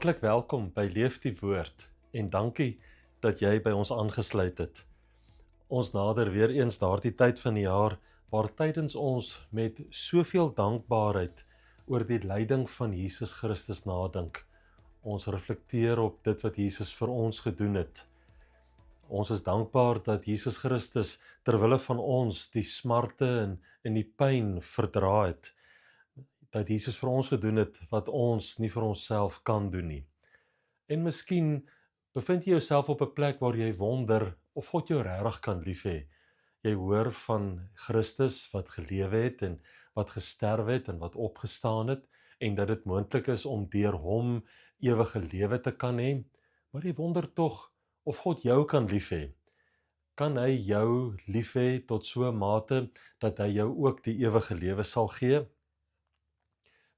Hartlik welkom by Leef die Woord en dankie dat jy by ons aangesluit het. Ons nader weer eens daardie tyd van die jaar waar tydens ons met soveel dankbaarheid oor die lyding van Jesus Christus nadink. Ons reflekteer op dit wat Jesus vir ons gedoen het. Ons is dankbaar dat Jesus Christus terwille van ons die smarte en die pyn verdra het. Dat Jesus vir ons gedoen het wat ons nie vir onsself kan doen nie. En miskien bevind jy jouself op 'n plek waar jy wonder of God jou regtig kan lief hê. Jy hoor van Christus wat gelewe het en wat gesterf het en wat opgestaan het en dat dit moontlik is om deur hom ewige lewe te kan hê, maar jy wonder tog of God jou kan lief hê. Kan hy jou lief hê tot so 'n mate dat hy jou ook die ewige lewe sal gee?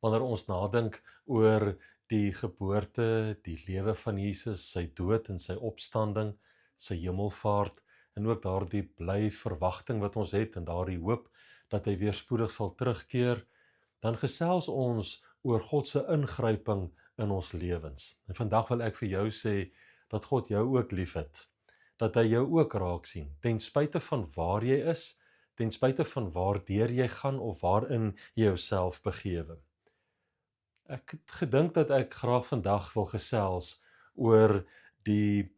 Wanneer ons nadink oor die geboorte, die lewe van Jesus, sy dood en sy opstanding, sy hemelvaart en ook daardie bly verwagting wat ons het en daardie hoop dat hy weer spoedig sal terugkeer, dan gesels ons oor God se ingryping in ons lewens. En vandag wil ek vir jou sê dat God jou ook liefhet, dat hy jou ook raak sien, ten spyte van waar jy is, ten spyte van waardeur jy gaan of waarin jy jouself begewe. Ek het gedink dat ek graag vandag wil gesels oor die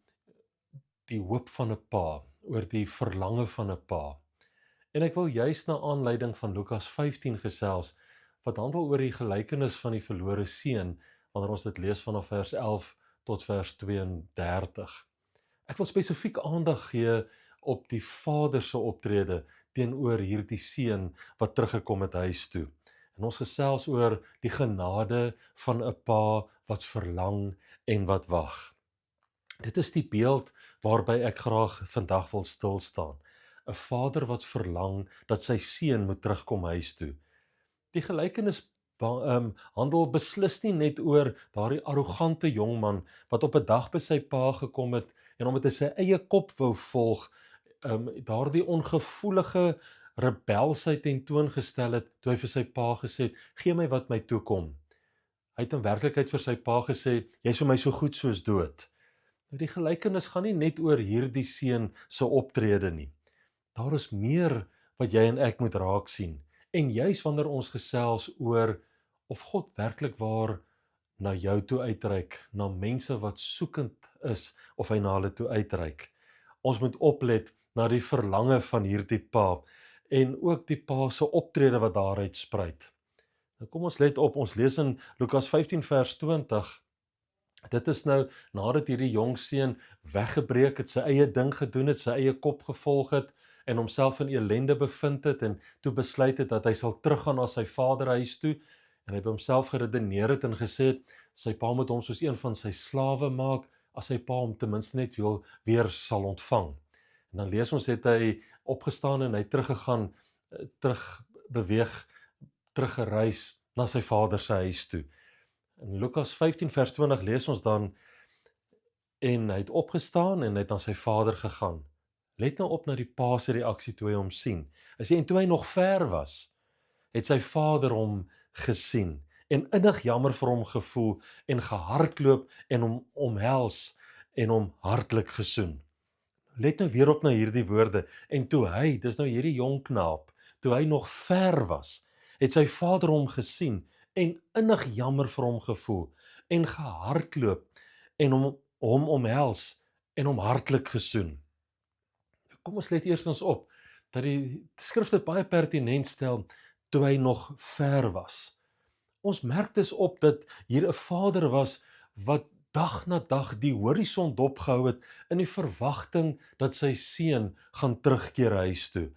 hoop van 'n pa, oor die verlange van 'n pa. En ek wil juis na aanleiding van Lukas 15 gesels, wat handel oor die gelykenis van die verlore seun, wanneer ons dit lees vanaf vers 11 tot vers 32. Ek wil spesifiek aandag gee op die vader se optrede teenoor hierdie seun wat teruggekom het huis toe. En ons gesels oor die genade van 'n pa wat verlang en wat wag. Dit is die beeld waarby ek graag vandag wil stil staan. 'n Vader wat verlang dat sy seun moet terugkom huis toe. Die gelykenis handel beslis nie net oor daardie arrogante jongman wat op 'n dag by sy pa gekom het en omdat hy sy eie kop wou volg, daardie ongevoelige rebelsheid tentoongestel het toe hy vir sy pa gesê het, gee my wat my toekom. Hy het in werklikheid vir sy pa gesê, jy's vir my so goed soos dood. Nou die gelykenis gaan nie net oor hierdie seun se optrede nie. Daar is meer wat jy en ek moet raak sien. En juis wanneer ons gesels oor of God werklik waar na jou toe uitreik, na mense wat soekend is, of hy na hulle toe uitreik. Ons moet oplet na die verlange van hierdie pa, en ook die pa se optrede wat daaruit spruit. Nou kom ons let op, ons lees in Lukas 15 vers 20, dit is nou nadat hierdie jong seun weggebreek het, sy eie ding gedoen het, sy eie kop gevolg het, en homself in ellende bevind het, en toe besluit het dat hy sal teruggaan na sy vaderhuis toe, en hy by homself geredeneer het en gesê het, sy pa moet hom soos een van sy slawe maak, as sy pa hom ten minste net weer sal ontvang. En dan lees ons, het hy opgestaan en hy teruggegaan, teruggereis na sy vader se huis toe. In Lukas 15 vers 20 lees ons dan, en hy het opgestaan en hy het na sy vader gegaan. Let nou op na die pa se reaksie toe hy hom sien. Hy sê, en toe hy nog ver was, het sy vader hom gesien en innig jammer vir hom gevoel en gehardloop en hom omhels en hom hartlik gesoen. Let nou weer op na hierdie woorde, en toe hy, dis nou hierdie jong knaap, toe hy nog ver was, het sy vader hom gesien en innig jammer vir hom gevoel en gehardloop en hom omhels en hom hartlik gesoen. Kom ons let eerstens op dat die skrif dit baie pertinent stel toe hy nog ver was. Ons merk dus op dat hier 'n vader was wat dag na dag die horison dopgehou het in die verwagting dat sy seun gaan terugkeer huis toe.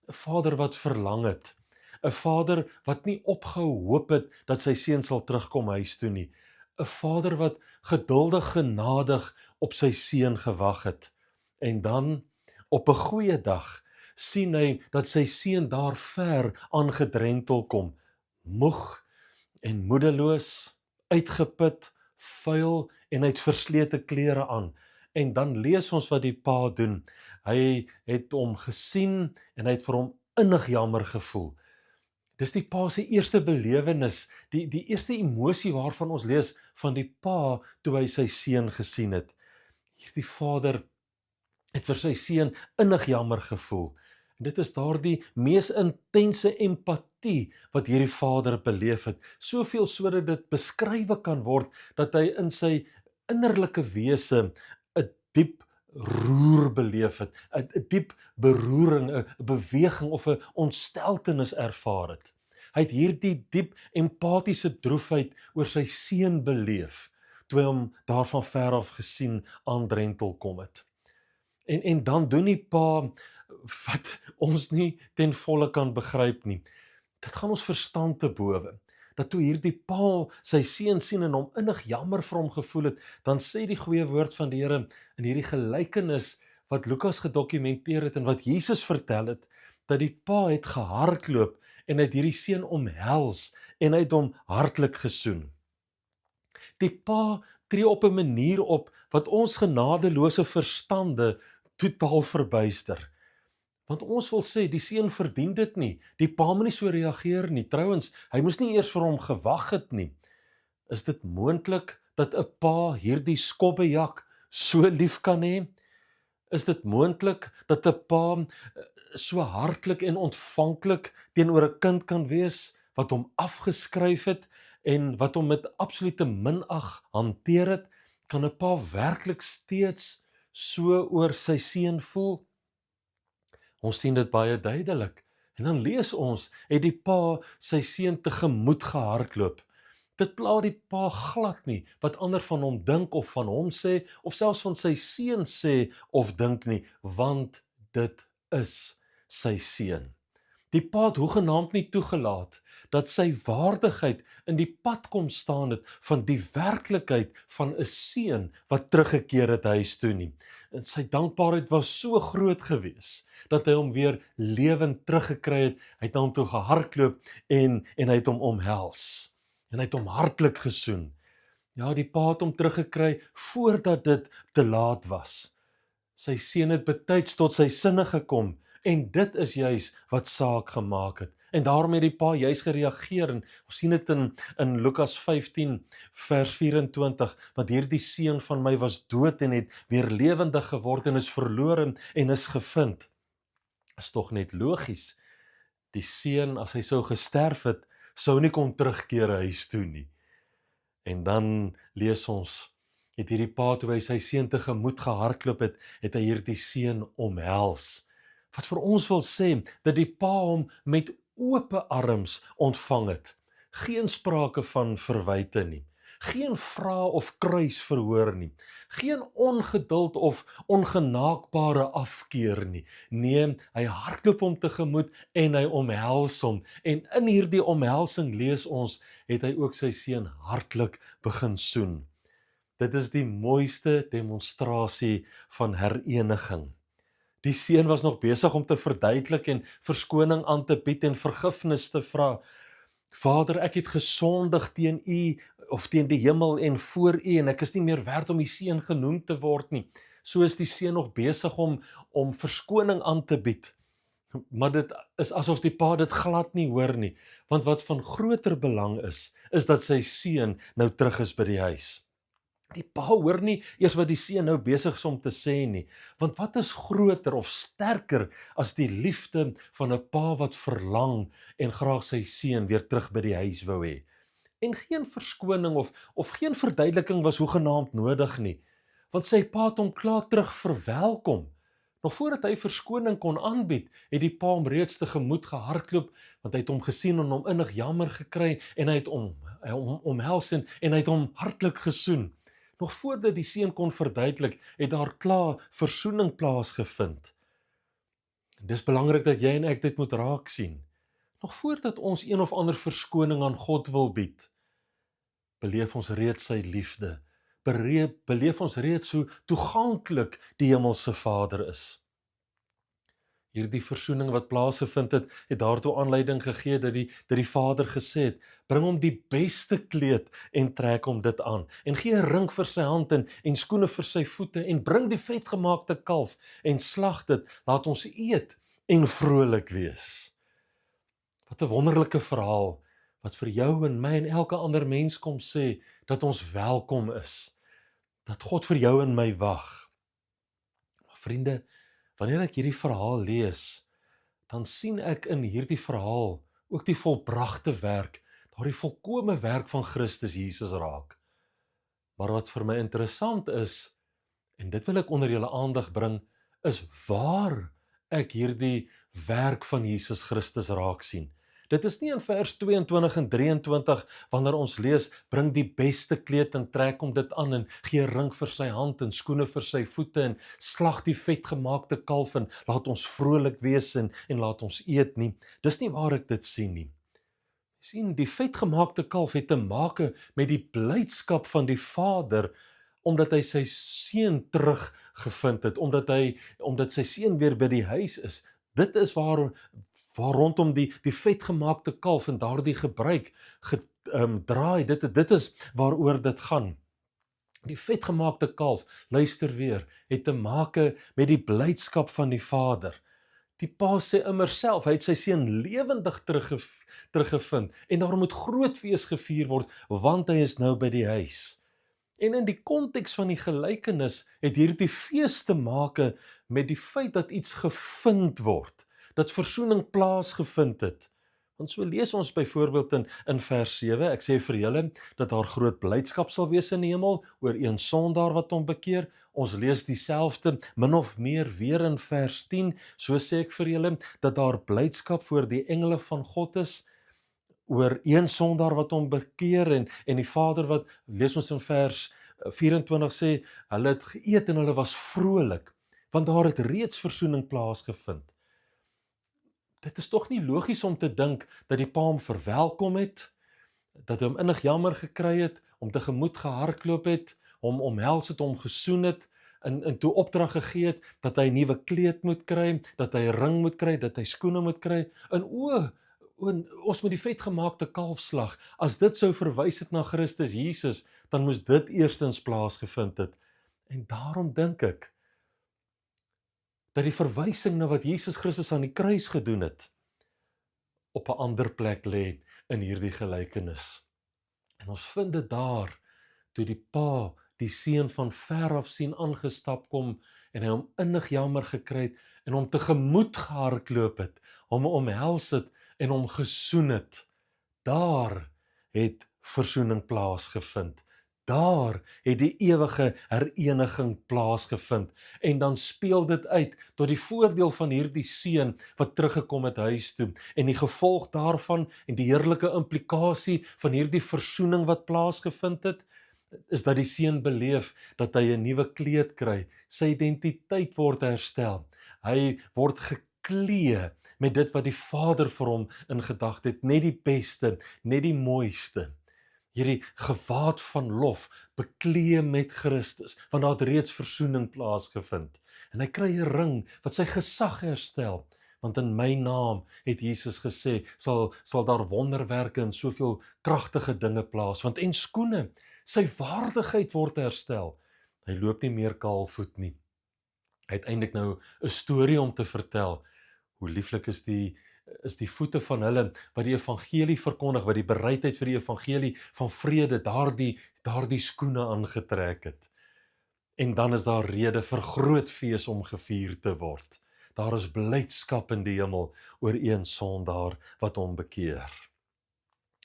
'n Vader wat verlang het. 'n Vader wat nie opgehou hoop het dat sy seun sal terugkom huis toe nie. 'n Vader wat geduldig genadig op sy seun gewag het. En dan op 'n goeie dag sien hy dat sy seun daar ver aangedrentel kom, moeg en moedeloos, uitgeput, vuil en hy het verslete klere aan. En dan lees ons wat die pa doen. Hy het hom gesien en hy het vir hom innig jammer gevoel. Dis die pa se eerste belewenis, die eerste emosie waarvan ons lees van die pa toe hy sy seun gesien het. Hierdie vader het vir sy seun innig jammer gevoel. En dit is daardie mees intense empatie wat hierdie vader beleef het. Soveel sodat dit beskrywe kan word dat hy in sy innerlike wese 'n diep roer beleef het, 'n diep beroering, 'n beweging of 'n ontsteltenis ervaar het. Hy het hierdie diep empatiese droefheid oor sy seun beleef toe hy hom daar van ver af gesien aandrentel kom het. En dan doen die pa wat ons nie ten volle kan begryp nie. Dit gaan ons verstand te bowe. Dat toe hierdie pa sy seun sien en hom innig jammer vir hom gevoel het, dan sê die goeie woord van die Here in hierdie gelykenis wat Lukas gedokumenteer het en wat Jesus vertel het, dat die pa het gehardloop en het hierdie seun omhels en hy het hom hartlik gesoen. Die pa tree op 'n manier op wat ons genadeloose verstande totaal verbuister. Want ons wil sê, die seun verdien dit nie. Die pa moet nie so reageer nie. Trouwens, hy moes nie eers vir hom gewag het nie. Is dit moontlik dat 'n pa hierdie skobbejak so lief kan hê? Is dit moontlik dat 'n pa so hartlik en ontvanklik teenoor 'n kind kan wees wat hom afgeskryf het en wat hom met absolute minag hanteer het? Kan 'n pa werklik steeds so oor sy seun voel? Ons sien dit baie duidelik. En dan lees ons, het die pa sy seun tegemoet gehardloop. Dit pla die pa glad nie wat ander van hom dink of van hom sê, of selfs van sy seun sê of dink nie, want dit is sy seun. Die pa het hoegenaamd nie toegelaat dat sy waardigheid in die pad kom staan het van die werklikheid van 'n seun wat teruggekeer het huis toe nie. En sy dankbaarheid was so groot gewees dat hy hom weer lewend teruggekry het. Hy het na hom toe gehardloop en hy het hom omhels. En hy het hom hartlik gesoen. Ja, die pa het hom teruggekry voordat dit te laat was. Sy seun het betyds tot sy sinne gekom en dit is juis wat saak gemaak het. En daarom het die pa juis gereageer en ons sien dit in Lukas 15 vers 24, want hierdie seun van my was dood en het weer lewendig geword en is verlore en is gevind. Is tog net logies. Die seun, as hy sou gesterf het, sou nie kon terugkeer huis toe nie. En dan lees ons, het hierdie pa toe hy sy seun tegemoet gehardloop het, het hy hierdie seun omhels. Wat vir ons wil sê, dat die pa hom met ope arms ontvang het. Geen sprake van verwyte nie. Geen vrae of kruisverhoor nie. Geen ongeduld of ongenaakbare afkeer nie. Nee, hy hardloop hom tegemoet en hy omhels hom. En in hierdie omhelsing lees ons, het hy ook sy seun hartlik begin soen. Dit is die mooiste demonstrasie van hereniging. Die seun was nog besig om te verduidelik en verskoning aan te bied en vergifnis te vra. Vader, ek het gesondig teen U of teen die hemel en voor U en ek is nie meer werd om U seun genoem te word nie. So is die seun nog besig om verskoning aan te bied. Maar dit is asof die pa dit glad nie hoor nie, want wat van groter belang is dat sy seun nou terug is by die huis. Die pa hoor nie eers wat die seun nou besig is om te sê nie, want wat is groter of sterker as die liefde van 'n pa wat verlang en graag sy seun weer terug by die huis wou hê. En geen verskoning of geen verduideliking was hoegenaamd nodig nie, want sy pa het hom klaar terug verwelkom. Nog voordat hy verskoning kon aanbied, het die pa hom reeds tegemoet gehardloop, want hy het hom gesien en hom innig jammer gekry en hy het hom omhels en hy het hom hartlik gesoen. Nog voordat die seun kon verduidelik, het daar klaar versoening plaasgevind. Dis belangrik dat jy en ek dit moet raak sien. Nog voordat ons een of ander verskoning aan God wil bied, beleef ons reeds sy liefde. Beleef ons reeds hoe toeganklik die hemelse Vader is. Hierdie versoening wat plaasgevind het daartoe aanleiding gegee dat die Vader gesê het, bring hom die beste kleed en trek hom dit aan, en gee 'n ring vir sy hand en skoene vir sy voete, en bring die vetgemaakte kalf en slag dit, laat ons eet en vrolik wees. Wat 'n wonderlike verhaal, wat vir jou en my en elke ander mens kom sê, dat ons welkom is, dat God vir jou en my wag. Maar vriende, wanneer ek hierdie verhaal lees, dan sien ek in hierdie verhaal ook die volbragte werk, daardie volkome werk van Christus Jesus raak. Maar wat vir my interessant is, en dit wil ek onder julle aandag bring, is waar ek hierdie werk van Jesus Christus raak sien. Dit is nie in vers 22 en 23 wanneer ons lees, bring die beste kleed en trek hom dit aan en gee 'n ring vir sy hand en skoene vir sy voete en slag die vetgemaakte kalf en laat ons vrolik wees en laat ons eet nie. Dis nie waar ek dit sien nie. Sien, die vetgemaakte kalf het te maak met die blydskap van die Vader omdat hy sy seun teruggevind het, omdat sy seun weer by die huis is. Dit is waar rondom die vetgemaakte kalf en daardie gebruik draai. Dit is waaroor dit gaan. Die vetgemaakte kalf, luister weer, het te maak met die blydskap van die Vader. Die pa sê immer self, hy het sy seun lewendig teruggevind en daar moet groot fees gevier word, want hy is nou by die huis. En in die konteks van die gelykenis het hierdie fees te maak met die feit dat iets gevind word, dat versoening plaasgevind het. Want so lees ons byvoorbeeld in vers 7, ek sê vir julle, dat daar groot blydskap sal wees in die hemel, oor een sondaar wat hom bekeer. Ons lees dieselfde, min of meer weer in vers 10, so sê ek vir julle, dat daar blydskap voor die engele van God is, oor een sondaar wat hom bekeer, en die Vader wat, lees ons in vers 24 sê, hulle het geëet en hulle was vrolik, want daar het reeds versoening plaasgevind. Dit is tog nie logies om te dink dat die pa hom verwelkom het, dat hy hom innig jammer gekry het, hom tegemoet gehardloop het, hom omhels het, hom gesoen het, en toe opdrag gegee het, dat hy 'n nuwe kleed moet kry, dat hy 'n ring moet kry, dat hy skoene moet kry, en ons moet die vetgemaakte kalf slag. As dit sou verwys het na Christus Jesus, dan moes dit eerstens plaasgevind het. En daarom dink ek, dat die verwysing na wat Jesus Christus aan die kruis gedoen het, op 'n ander plek lê in hierdie gelykenis. En ons vind dit daar, toe die pa die seun van ver af sien aangestap kom, en hy hom innig jammer gekry het, en hom tegemoet gehardloop het, hom omhels het, en hom gesoen het. Daar het versoening plaasgevind. Daar het die ewige hereniging plaasgevind. En dan speel dit uit tot die voordeel van hierdie seun wat teruggekom het huis toe. En die gevolg daarvan en die heerlike implikasie van hierdie versoening wat plaasgevind het, is dat die seun beleef dat hy 'n nuwe kleed kry. Sy identiteit word herstel. Hy word geklee met dit wat die Vader vir hom in gedagte het, net die beste, net die mooiste. Hierdie gewaad van lof, beklee met Christus, want daar het reeds versoening plaasgevind. En hy kry 'n ring wat sy gesag herstel, want in my naam, het Jesus gesê, sal daar wonderwerke en soveel kragtige dinge plaasvind, en skoene, sy waardigheid word herstel. Hy loop nie meer kaalvoet nie. Hy het eintlik nou 'n storie om te vertel. Hoe lieflik is die voete van hulle wat die evangelie verkondig, wat die bereidheid vir die evangelie van vrede, daardie skoene aangetrek het. En dan is daar rede vir groot fees om gevier te word. Daar is blydskap in die hemel oor een sondaar wat hom bekeer.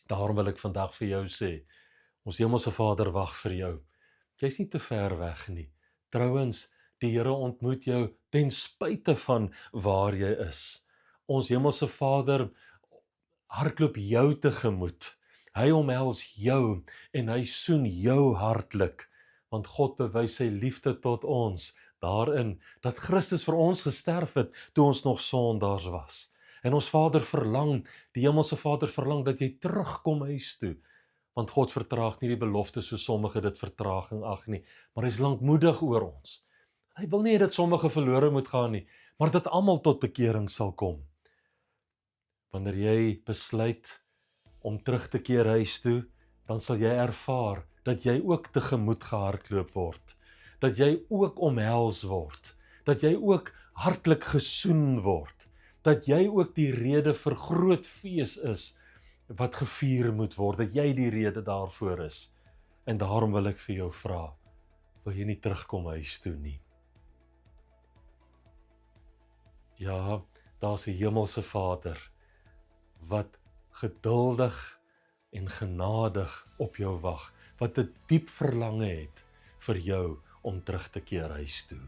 Daarom wil ek vandag vir jou sê, ons hemelse Vader wag vir jou. Jy's nie te ver weg nie. Trouwens, die Here ontmoet jou ten spyte van waar jy is. Ons hemelse Vader hardloop jou tegemoet. Hy omhels jou en hy soen jou hartlik, want God bewys sy liefde tot ons daarin dat Christus vir ons gesterf het toe ons nog sondaars was. En ons Vader verlang, die hemelse Vader verlang dat jy terugkom huis toe, want God vertraag nie die belofte so sommige dit vertraging ag nie, maar hy is lankmoedig oor ons. Hy wil nie dat sommige verlore moet gaan nie, maar dat almal tot bekering sal kom. Wanneer jy besluit om terug te keer huis toe, dan sal jy ervaar dat jy ook tegemoet gehardloop word, dat jy ook omhels word, dat jy ook hartlik gesoen word, dat jy ook die rede vir groot fees is, wat gevier moet word, dat jy die rede daarvoor is. En daarom wil ek vir jou vra, wil jy nie terugkom huis toe nie? Ja, daar's 'n hemelse Vader, wat geduldig en genadig op jou wag, wat 'n diep verlange het vir jou om terug te keer huis toe.